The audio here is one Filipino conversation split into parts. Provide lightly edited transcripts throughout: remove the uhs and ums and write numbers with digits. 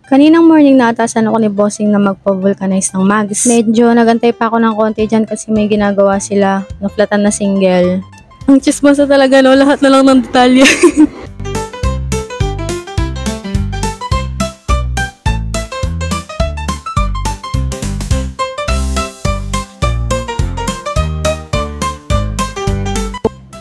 Kaninang morning naatasan ako ni Bossing na magpa-vulcanize ng mags. Medyo nagantay pa ako ng konti dyan kasi may ginagawa sila. Naflatan na single. Ang chismosa talaga, no? Lahat na lang ng detalye.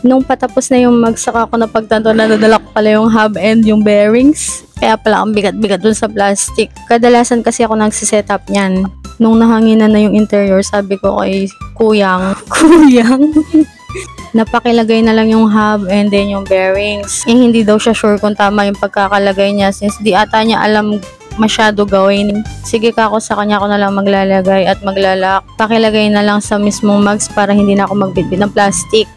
Nung patapos na yung magsaka ko na pagtanto na nadala ko pala yung hub and yung bearings. Kaya pala ang bigat-bigat dun sa plastic. Kadalasan kasi ako nagsisetup niyan. Nung nahanginan na yung interior, sabi ko kay Kuyang, napakilagay na lang yung hub and then yung bearings. Hindi daw siya sure kung tama yung pagkakalagay niya since di ata niya alam masyado gawin. Sige ka ako sa kanya ko na lang maglalagay at maglalak. Pakilagay na lang sa mismong mags para hindi na ako magbitbit ng plastic.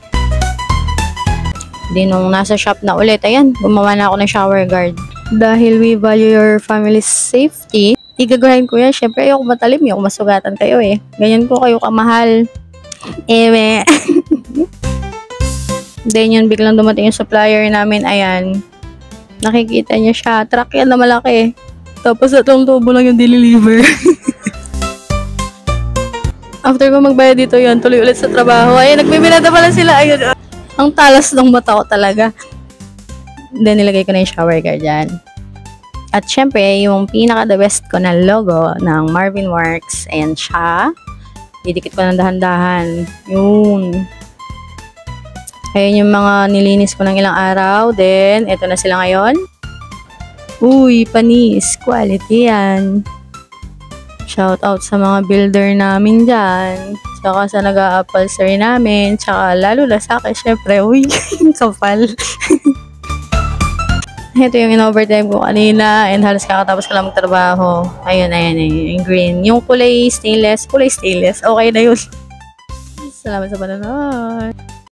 Di nung nasa shop na ulit, ayan, gumawa na ako ng shower guard. Dahil we value your family's safety, igagahin ko yan. Siyempre, ayoko matalim, ayoko masugatan kayo eh. Ganyan ko kayo kamahal. Ewe. Then yun, biglang dumating yung supplier namin, ayan. Nakikita niya siya. Truck yan na malaki. Tapos itong tubo lang yung deliver. After ko magbayad dito yun, tuloy ulit sa trabaho. Ayan, nagbibinada pala sila. Ayun. Ang talas ng mata ko talaga. Then, nilagay ko na yung shower guard dyan. At syempre, yung pinaka-the best ko na logo ng Marvin Works. Ayan siya. Didikit ko ng dahan-dahan. Yun. Ayan yung mga nilinis ko ng ilang araw. Then, eto na sila ngayon. Uy, panis. Quality yan. Shout out sa mga builder namin dyan. Tsaka sa nag-a-upholstery namin. Tsaka lalo na sa akin, syempre. Uy, kapal. Ito yung in-overtime ko kanina. And halos kakatapos ko lang magtrabaho. Ayun, yung green. Yung kulay stainless. Okay na yun. Salamat sa panonood.